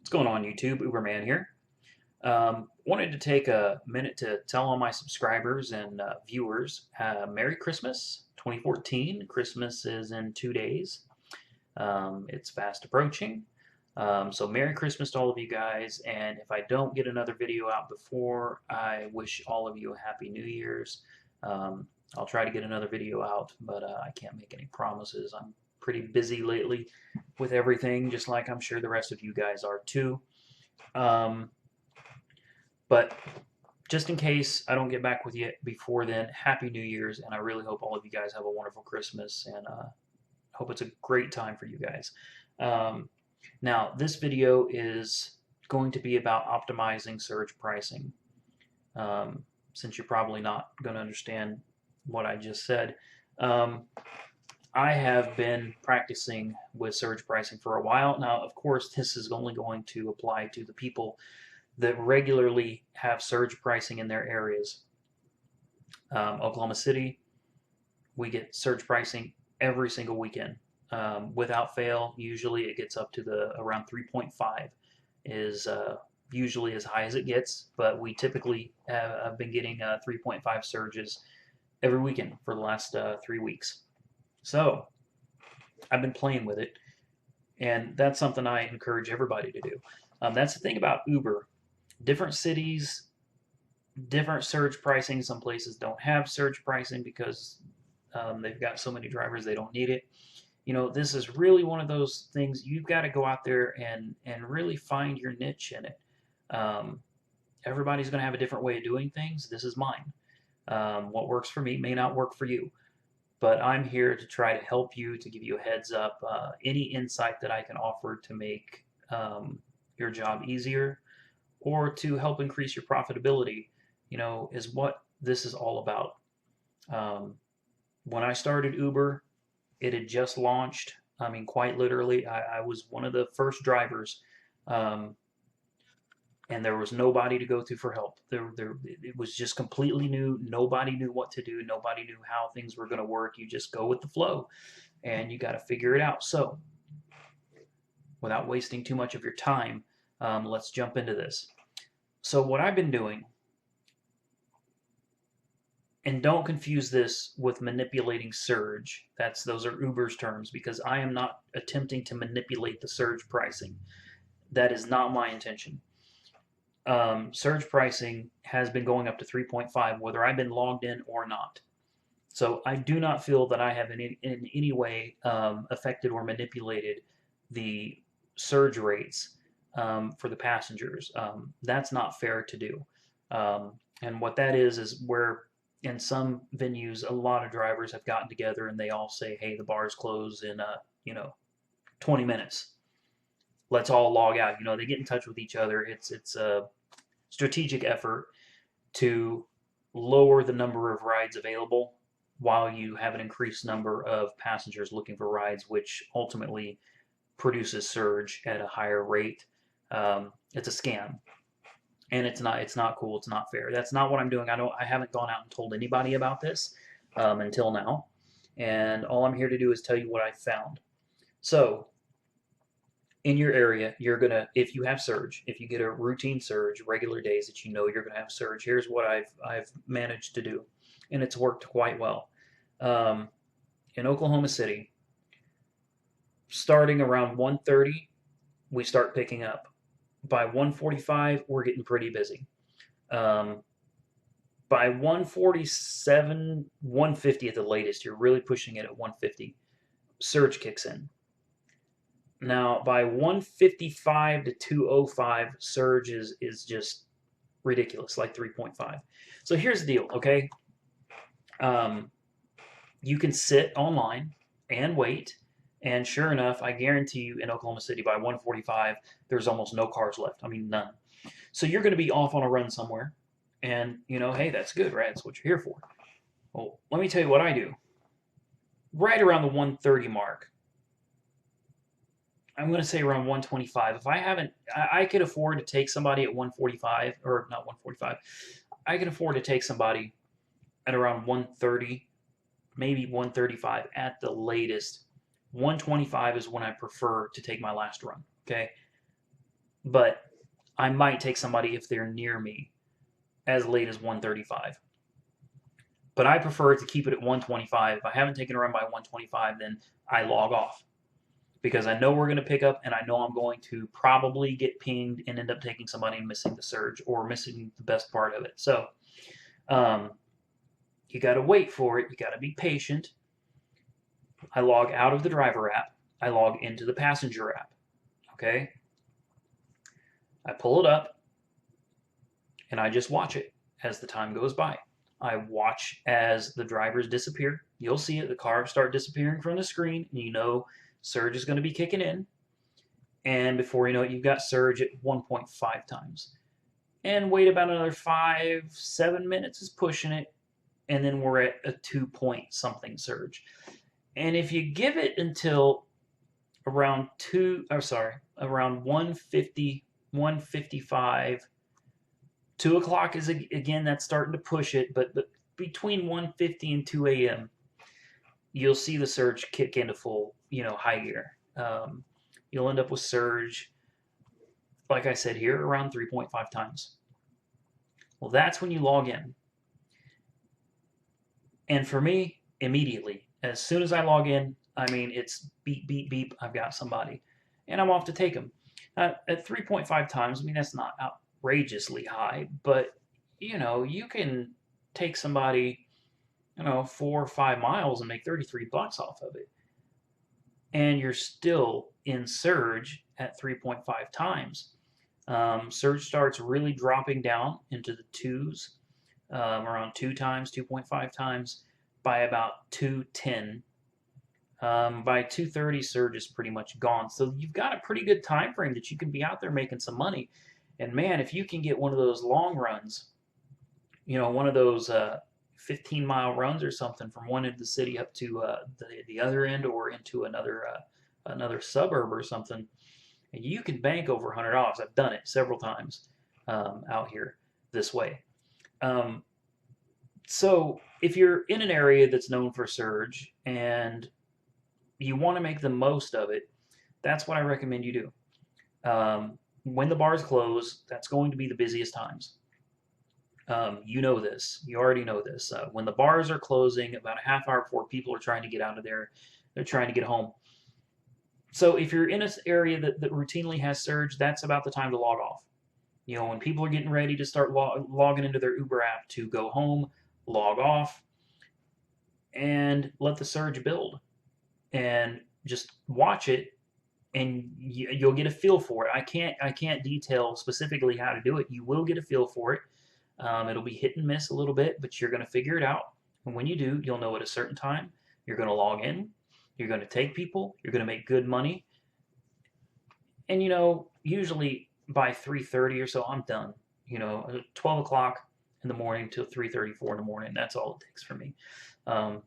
What's going on, YouTube? Uberman here. Wanted to take a minute to tell all my subscribers and viewers Merry Christmas 2014. Christmas is in 2 days. It's fast approaching. So Merry Christmas to all of you guys. And if I don't get another video out before, I wish all of you a Happy New Year's. Um, I'll try to get another video out, but I can't make any promises. I'm pretty busy lately with everything, just like I'm sure the rest of you guys are too. Um, but just in case I don't get back with you before then, Happy New Year's, and I really hope all of you guys have a wonderful Christmas, and hope it's a great time for you guys. Um, Now, this video is going to be about optimizing surge pricing. Since you're probably not going to understand what I just said, um, I have been practicing with surge pricing for a while. Now, of course, this is only going to apply to the people that regularly have surge pricing in their areas. Oklahoma City, we get surge pricing every single weekend. Without fail, usually it gets up to the around 3.5 is usually as high as it gets, but we typically have been getting 3.5 surges every weekend for the last 3 weeks. So I've been playing with it, and that's something I encourage everybody to do. That's the thing about Uber. Different cities, different surge pricing. Some places don't have surge pricing because they've got so many drivers they don't need it. This is really one of those things you've got to go out there and really find your niche in it. Um, Everybody's going to have a different way of doing things. This is mine. What works for me may not work for you, but I'm here to try to help you, to give you a heads up, any insight that I can offer to make your job easier or to help increase your profitability, is what this is all about. Um, when I started Uber, it had just launched. I mean, quite literally, I was one of the first drivers, um, and there was nobody to go to for help. It was just completely new. Nobody knew what to do. Nobody knew how things were going to work. You just go with the flow, and you got to figure it out. So, without wasting too much of your time, let's jump into this. So, what I've been doing, and don't confuse this with manipulating surge. Those are Uber's terms because I am not attempting to manipulate the surge pricing. That is not my intention. Surge pricing has been going up to 3.5 whether I've been logged in or not. So I do not feel that I have in any way affected or manipulated the surge rates for the passengers. That's not fair to do. And what that is where in some venues, a lot of drivers have gotten together and they all say, "Hey, the bars close in 20 minutes. Let's all log out." They get in touch with each other. It's a strategic effort to lower the number of rides available while you have an increased number of passengers looking for rides, which ultimately produces surge at a higher rate. It's a scam, and it's not cool. It's not fair. That's not what I'm doing. I haven't gone out and told anybody about this until now, and all I'm here to do is tell you what I found. So in your area, if you have surge, if you get a routine surge, regular days that you're gonna have surge. Here's what I've managed to do, and it's worked quite well. Um, in Oklahoma City, starting around 1:30, we start picking up. By 1:45, we're getting pretty busy. Um, by 1:47, 1:50 at the latest, you're really pushing it at 1:50. Surge kicks in. Now, by 1:55 to 2:05, surge is just ridiculous, like 3.5. So here's the deal, okay? Um, you can sit online and wait, and sure enough, I guarantee you in Oklahoma City by 1:45, there's almost no cars left. I mean, none. So you're going to be off on a run somewhere, and hey, that's good, right? That's what you're here for. Well, let me tell you what I do. Right around the 1:30 mark, I'm going to say around 1:25. If I haven't, I could afford to take somebody at 1:45, or not 1:45. I can afford to take somebody at around 1:30, maybe 1:35 at the latest. 1:25 is when I prefer to take my last run. Okay, but I might take somebody if they're near me as late as 1:35. But I prefer to keep it at 1:25. If I haven't taken a run by 1:25, then I log off because I know we're going to pick up, and I know I'm going to probably get pinged and end up taking somebody and missing the surge or missing the best part of it. So um, you got to wait for it. You got to be patient. I log out of the driver app. I log into the passenger app. Okay. I pull it up and I just watch it as the time goes by. I watch as the drivers disappear. You'll see it. The cars start disappearing from the screen, and you know surge is going to be kicking in. And before you know it, you've got surge at 1.5 times. And wait about another 5-7 minutes is pushing it, and then we're at a 2 point something surge. And if you give it until around around 150, 155, 2 o'clock is again, that's starting to push it, but between 1:50 and 2 a.m., you'll see the surge kick into full, high gear. You'll end up with surge, like I said here, around 3.5 times. Well, that's when you log in. And for me, immediately, as soon as I log in, I mean, it's beep, beep, beep, I've got somebody. And I'm off to take them. At 3.5 times, I mean, that's not outrageously high, but, you can take somebody, 4 or 5 miles and make $33 off of it. And you're still in surge at 3.5 times. Surge starts really dropping down into the twos, around 2 times, 2.5 times, by about 2:10. By 2:30, surge is pretty much gone. So you've got a pretty good time frame that you can be out there making some money. And man, if you can get one of those long runs, one of those 15-mile runs or something from one end of the city up to the other end or into another suburb or something, and you can bank over $100. I've done it several times out here this way. So if you're in an area that's known for surge and you want to make the most of it, that's what I recommend you do. When the bars close, that's going to be the busiest times. You know this. You already know this. When the bars are closing, about a half hour before people are trying to get out of there, they're trying to get home. So if you're in an area that routinely has surge, that's about the time to log off. When people are getting ready to start logging into their Uber app to go home, log off, and let the surge build. And just watch it, and you'll get a feel for it. I can't detail specifically how to do it. You will get a feel for it. It'll be hit and miss a little bit, but you're going to figure it out. And when you do, you'll know at a certain time you're going to log in, you're going to take people, you're going to make good money. And usually by 3:30 or so, I'm done. 12 o'clock in the morning till 3:34 in the morning. That's all it takes for me. The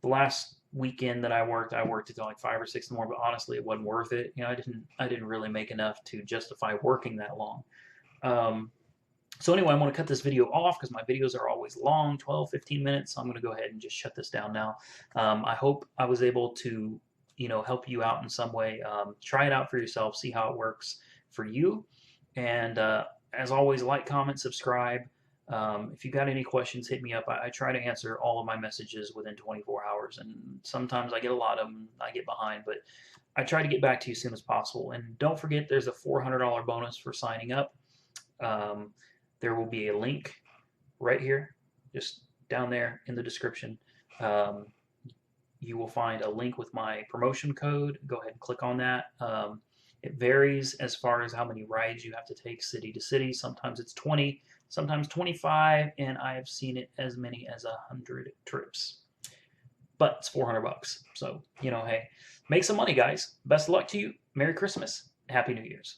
last weekend that I worked until like 5 or 6 in the morning, but honestly, it wasn't worth it. I didn't really make enough to justify working that long. So anyway, I'm going to cut this video off because my videos are always long, 12, 15 minutes. So I'm going to go ahead and just shut this down now. I hope I was able to, help you out in some way. Try it out for yourself, see how it works for you. And as always, like, comment, subscribe. If you got any questions, hit me up. I try to answer all of my messages within 24 hours. And sometimes I get a lot of them. I get behind, but I try to get back to you as soon as possible. And don't forget, there's a $400 bonus for signing up. There will be a link right here, just down there in the description. You will find a link with my promotion code. Go ahead and click on that. It varies as far as how many rides you have to take city to city. Sometimes it's 20, sometimes 25, and I have seen it as many as 100 trips. But it's $400. So, hey, make some money, guys. Best of luck to you. Merry Christmas. Happy New Year's.